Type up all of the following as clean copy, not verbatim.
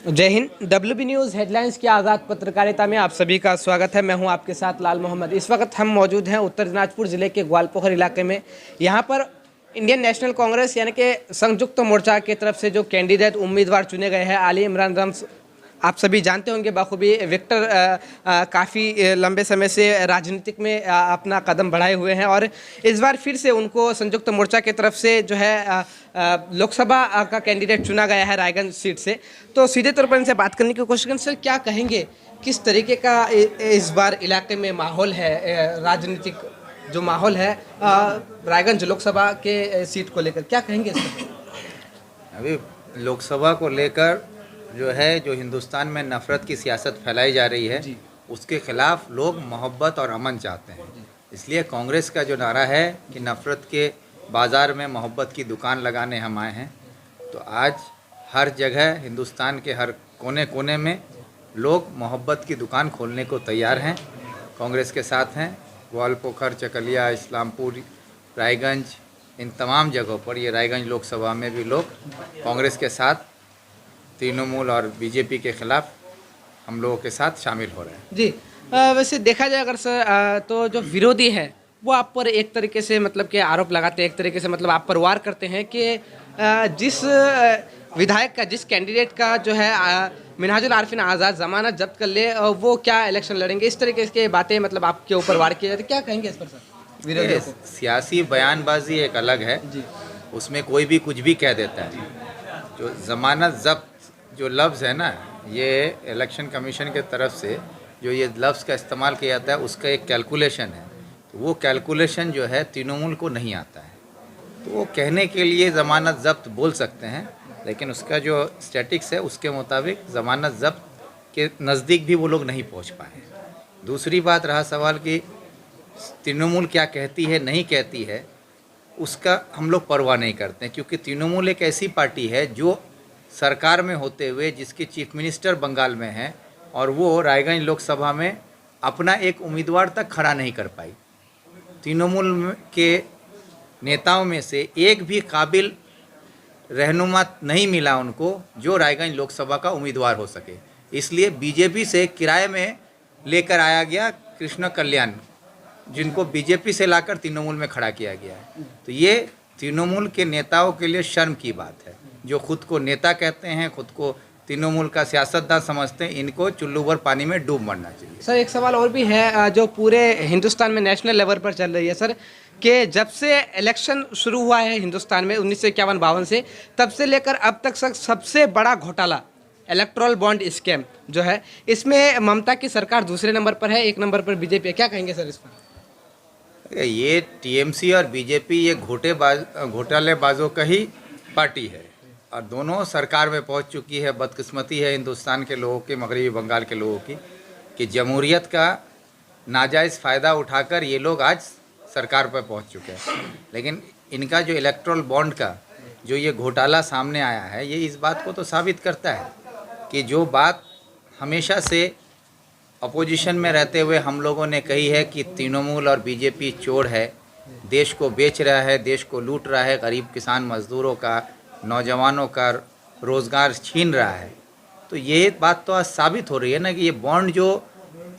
जय Hind. WB news headlines की आज़ाद पत्रकारिता में आप सभी का स्वागत है। मैं हूं आपके साथ लाल मोहम्मद। इस वक्त हम मौजूद हैं उत्तर दिनाजपुर ज़िले के ग्वालपोखर इलाके में। यहां पर इंडियन नेशनल कांग्रेस यानी कि संयुक्त मोर्चा की तरफ से जो कैंडिडेट उम्मीदवार चुने गए हैं, आली इमरान रम्स, आप सभी जानते होंगे बखूबी। विक्टर काफ़ी लंबे समय से राजनीतिक में अपना कदम बढ़ाए हुए हैं और इस बार फिर से उनको संयुक्त मोर्चा की तरफ से जो है लोकसभा का कैंडिडेट चुना गया है रायगंज सीट से। तो सीधे तौर पर इनसे बात करने की कोशिश करें। सर, क्या कहेंगे, किस तरीके का इस बार इलाके में माहौल है, राजनीतिक जो माहौल है रायगंज लोकसभा के सीट को लेकर, क्या कहेंगे इस पर? अभी लोकसभा को लेकर जो हिंदुस्तान में नफ़रत की सियासत फैलाई जा रही है, उसके खिलाफ लोग मोहब्बत और अमन चाहते हैं। इसलिए कांग्रेस का जो नारा है कि नफ़रत के बाज़ार में मोहब्बत की दुकान लगाने हम आए हैं, तो आज हर जगह हिंदुस्तान के हर कोने कोने में लोग मोहब्बत की दुकान खोलने को तैयार हैं, कांग्रेस के साथ हैं। ग्वालपोखर, चकलिया, इस्लामपुर, रायगंज, इन तमाम जगहों पर, ये रायगंज लोकसभा में भी लोग कांग्रेस के साथ, तृणमूल और बीजेपी के खिलाफ हम लोगों के साथ शामिल हो रहे हैं। जी, वैसे देखा जाए अगर सर तो जो विरोधी है वो आप पर एक तरीके से मतलब कि आरोप लगाते हैं, एक तरीके से मतलब आप पर वार करते हैं कि जिस विधायक का, जिस कैंडिडेट का जो है मिनहाजुल आरिफिन आज़ाद ज़मानत जब्त कर ले, वो क्या इलेक्शन लड़ेंगे, इस तरीके की बातें मतलब आपके ऊपर वार किए जाते। क्या कहेंगे इस पर सर विरोधियों को? सियासी बयानबाजी एक अलग है जी, उसमें कोई भी कुछ भी कह देता है। जो ज़मानत जब्त जो लफ्ज़ है ना, ये इलेक्शन कमीशन के तरफ से जो ये लफ्ज़ का इस्तेमाल किया जाता है, उसका एक कैलकुलेशन है। तो वो कैलकुलेशन जो है तृणमूल को नहीं आता है, तो वो कहने के लिए ज़मानत जब्त बोल सकते हैं, लेकिन उसका जो स्टैटिक्स है उसके मुताबिक ज़मानत जब्त के नज़दीक भी वो लोग नहीं पहुंच पाए। दूसरी बात रहा सवाल कि तृणमूल क्या कहती है नहीं कहती है, उसका हम लोग परवाह नहीं करते हैं, क्योंकि तृणमूल एक ऐसी पार्टी है जो सरकार में होते हुए, जिसके चीफ मिनिस्टर बंगाल में हैं, और वो रायगंज लोकसभा में अपना एक उम्मीदवार तक खड़ा नहीं कर पाई। तृणमूल के नेताओं में से एक भी काबिल रहनुमा नहीं मिला उनको जो रायगंज लोकसभा का उम्मीदवार हो सके। इसलिए बीजेपी से किराए में लेकर आया गया कृष्ण कल्याण, जिनको बीजेपी से लाकर तृणमूल में खड़ा किया गया है। तो ये तृणमूल के नेताओं के लिए शर्म की बात है, जो खुद को नेता कहते हैं, खुद को तृणमूल का सियासतदान समझते हैं, इनको चुल्लू भर पानी में डूब मरना चाहिए। सर एक सवाल और भी है जो पूरे हिंदुस्तान में नेशनल लेवल पर चल रही है सर, कि जब से इलेक्शन शुरू हुआ है हिंदुस्तान में 1951-52 से, तब से लेकर अब तक सबसे बड़ा घोटाला इलेक्ट्रल बॉन्ड स्कैम जो है, इसमें ममता की सरकार दूसरे नंबर पर है, एक नंबर पर बीजेपी है। क्या कहेंगे सर इस पर? ये टीएमसी और बीजेपी ये घोटालेबाजों का ही पार्टी है, और दोनों सरकार में पहुंच चुकी है। बदकिस्मती है हिंदुस्तान के लोगों की, मगरबी बंगाल के लोगों की, कि जमहूरियत का नाजायज़ फ़ायदा उठाकर ये लोग आज सरकार पर पहुंच चुके हैं। लेकिन इनका जो इलेक्ट्रल बॉन्ड का जो ये घोटाला सामने आया है, ये इस बात को तो साबित करता है कि जो बात हमेशा से अपोजिशन में रहते हुए हम लोगों ने कही है कि तृणमूल और बीजेपी चोर है, देश को बेच रहा है, देश को लूट रहा है, गरीब किसान मज़दूरों का, नौजवानों का रोज़गार छीन रहा है, तो ये बात तो आज साबित हो रही है ना कि ये बॉन्ड, जो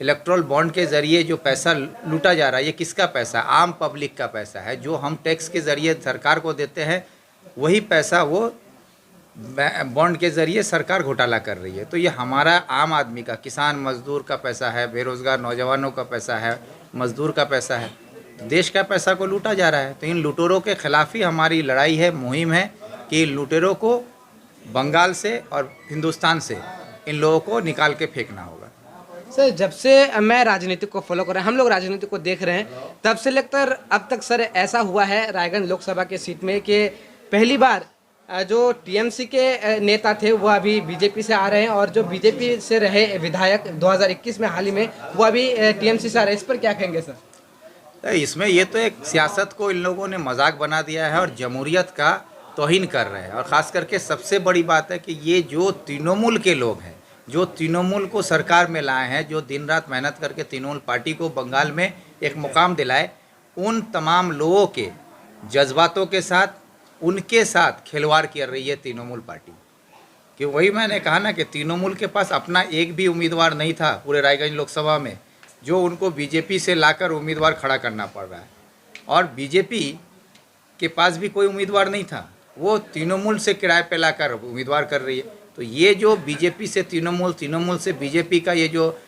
इलेक्ट्रल बॉन्ड के ज़रिए जो पैसा लूटा जा रहा है, ये किसका पैसा? आम पब्लिक का पैसा है, जो हम टैक्स के ज़रिए सरकार को देते हैं, वही पैसा वो बॉन्ड के ज़रिए सरकार घोटाला कर रही है। तो ये हमारा आम आदमी का, किसान मज़दूर का पैसा है, बेरोज़गार नौजवानों का पैसा है, मज़दूर का पैसा है, देश का पैसा को लूटा जा रहा है। तो इन लुटेरों के खिलाफ ही हमारी लड़ाई है, मुहिम है कि लुटेरों को बंगाल से और हिंदुस्तान से इन लोगों को निकाल के फेंकना होगा। सर जब से मैं राजनीति को फॉलो कर रहे हैं, हम लोग राजनीति को देख रहे हैं, तब से लेकर अब तक सर ऐसा हुआ है रायगंज लोकसभा के सीट में कि पहली बार जो टीएमसी के नेता थे वो अभी बीजेपी से आ रहे हैं, और जो बीजेपी से रहे विधायक 2021 में हाल ही में, वो अभी टीएमसी से आ रहे हैं। इस पर क्या कहेंगे सर? इसमें ये तो एक सियासत को इन लोगों ने मजाक बना दिया है और जमहूरियत का तौहीन कर रहे हैं। और ख़ास करके सबसे बड़ी बात है कि ये जो तृणमूल के लोग हैं, जो तृणमूल को सरकार में लाए हैं, जो दिन रात मेहनत करके तृणमूल पार्टी को बंगाल में एक मुकाम दिलाए, उन तमाम लोगों के जज्बातों के साथ, उनके साथ खिलवाड़ कर रही है तृणमूल पार्टी। कि वही मैंने कहा ना कि तृणमूल के पास अपना एक भी उम्मीदवार नहीं था पूरे रायगंज लोकसभा में, जो उनको बीजेपी से लाकर उम्मीदवार खड़ा करना पड़ रहा है। और बीजेपी के पास भी कोई उम्मीदवार नहीं था, वो तृणमूल से किराए पे लाकर उम्मीदवार कर रही है। तो ये जो बीजेपी से तृणमूल, तृणमूल से बीजेपी का ये जो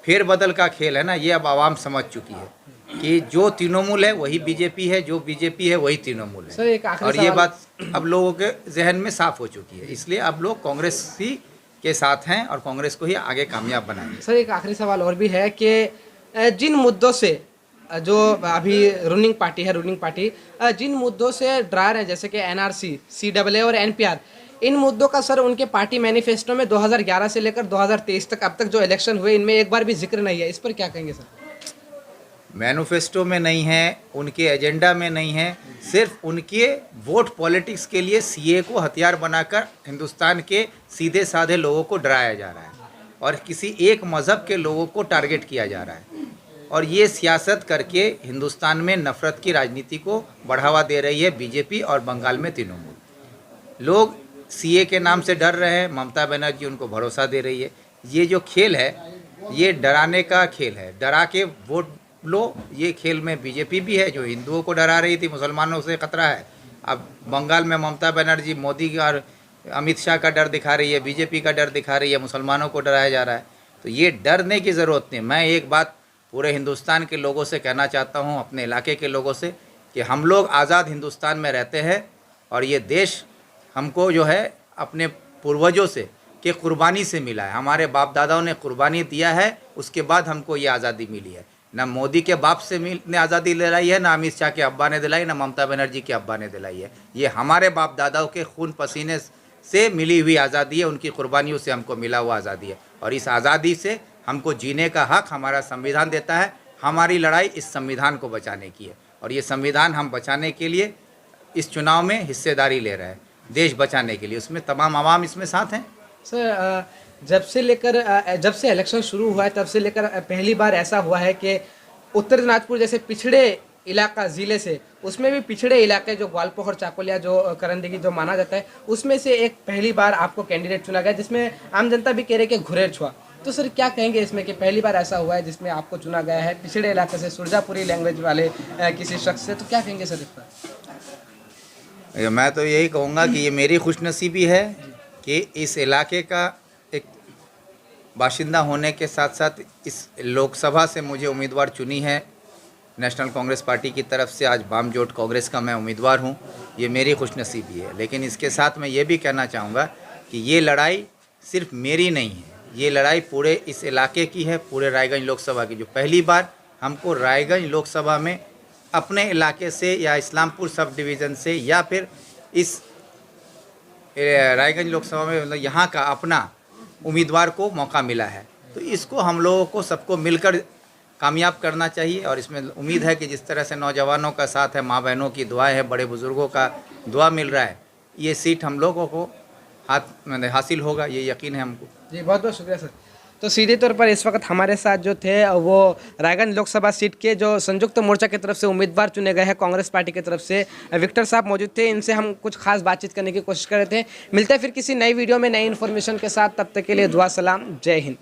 फेरबदल का खेल है ना, ये अब आवाम समझ चुकी है कि जो तृणमूल है वही बीजेपी है, जो बीजेपी है वही तृणमूल सर, है। एक आखिरी और ये सवाल- बात अब लोगों के जहन में साफ हो चुकी है, इसलिए अब लोग कांग्रेस ही के साथ हैं और कांग्रेस को ही आगे कामयाब बनाएंगे। सर, एक आखिरी सवाल और भी है कि जिन मुद्दों से जो अभी रूलिंग पार्टी जिन मुद्दों से डरा रहे हैं, जैसे कि एनआरसी, सीएए और एनपीआर, इन मुद्दों का सर उनके पार्टी मैनिफेस्टो में 2011 से लेकर 2023 तक अब तक जो इलेक्शन हुए, इनमें एक बार भी जिक्र नहीं है। इस पर क्या कहेंगे सर? मैनिफेस्टो में नहीं है, उनके एजेंडा में नहीं है, सिर्फ उनके वोट पॉलिटिक्स के लिए सीए को हथियार बनाकर हिंदुस्तान के सीधे साधे लोगों को डराया जा रहा है और किसी एक मज़हब के लोगों को टारगेट किया जा रहा है। और ये सियासत करके हिंदुस्तान में नफ़रत की राजनीति को बढ़ावा दे रही है बीजेपी और बंगाल में तृणमूल। लोग सीए के नाम से डर रहे हैं, ममता बनर्जी उनको भरोसा दे रही है। ये जो खेल है ये डराने का खेल है, डरा के वोट लो। ये खेल में बीजेपी भी है जो हिंदुओं को डरा रही थी, मुसलमानों से खतरा है। अब बंगाल में ममता बनर्जी मोदी और अमित शाह का डर दिखा रही है, बीजेपी का डर दिखा रही है, मुसलमानों को डराया जा रहा है। तो ये डरने की ज़रूरत नहीं। मैं एक बात पूरे हिंदुस्तान के लोगों से कहना चाहता हूँ, अपने इलाके के लोगों से, कि हम लोग आज़ाद हिंदुस्तान में रहते हैं और ये देश हमको जो है अपने पूर्वजों से के कुर्बानी से मिला है। हमारे बाप दादाओं ने कुर्बानी दिया है, उसके बाद हमको ये आज़ादी मिली है। ना मोदी के बाप से ने आज़ादी दिलाई है, ना अमित शाह के अब्बा ने दिलाई, ना ममता बनर्जी के अब्बा ने दिलाई है। ये हमारे बाप दादाओं के खून पसीने से मिली हुई आज़ादी है, उनकी कुर्बानियों से हमको मिला हुआ आज़ादी है। और इस आज़ादी से हमको जीने का हक हमारा संविधान देता है। हमारी लड़ाई इस संविधान को बचाने की है और ये संविधान हम बचाने के लिए इस चुनाव में हिस्सेदारी ले रहे हैं, देश बचाने के लिए। उसमें तमाम आवाम इसमें साथ हैं। सर, जब से इलेक्शन शुरू हुआ है तब से लेकर पहली बार ऐसा हुआ है कि उत्तर दिनाजपुर जैसे पिछड़े इलाका ज़िले से, उसमें भी पिछड़े इलाके जो ग्वालपोखर, चाकुलिया, जो करंदगी जो माना जाता है, उसमें से एक पहली बार आपको कैंडिडेट चुना गया, जिसमें आम जनता भी कह रही है कि घुरेर छुआ। तो सर, क्या कहेंगे इसमें कि पहली बार ऐसा हुआ है जिसमें आपको चुना गया है पिछड़े इलाके से, सुरजापुरी लैंग्वेज वाले किसी शख्स से? तो क्या कहेंगे सर इस पर? मैं तो यही कहूँगा कि ये मेरी खुशनसीबी है कि इस इलाके का एक बाशिंदा होने के साथ साथ इस लोकसभा से मुझे उम्मीदवार चुनी है नेशनल कांग्रेस पार्टी की तरफ से। आज बामजोट कांग्रेस का मैं उम्मीदवार हूँ, ये मेरी खुशनसीबी है। लेकिन इसके साथ मैं ये भी कहना चाहूँगा कि ये लड़ाई सिर्फ मेरी नहीं है, ये लड़ाई पूरे इस इलाके की है, पूरे रायगंज लोकसभा की। जो पहली बार हमको रायगंज लोकसभा में अपने इलाके से या इस्लामपुर सब डिवीज़न से या फिर इस रायगंज लोकसभा में मतलब यहाँ का अपना उम्मीदवार को मौका मिला है, तो इसको हम लोगों को सबको मिलकर कामयाब करना चाहिए। और इसमें उम्मीद है कि जिस तरह से नौजवानों का साथ है, माँ बहनों की दुआएं है, बड़े बुज़ुर्गों का दुआ मिल रहा है, ये सीट हम लोगों को हासिल होगा, ये यकीन है हमको। जी, बहुत बहुत शुक्रिया सर। तो सीधे तौर पर इस वक्त हमारे साथ जो थे वो रायगंज लोकसभा सीट के जो संयुक्त मोर्चा की तरफ से उम्मीदवार चुने गए हैं कांग्रेस पार्टी की तरफ से, विक्टर साहब मौजूद थे। इनसे हम कुछ खास बातचीत करने की कोशिश कर रहे थे। मिलते हैं फिर किसी नई वीडियो में नई इन्फॉर्मेशन के साथ, तब तक के लिए दुआ सलाम, जय हिंद।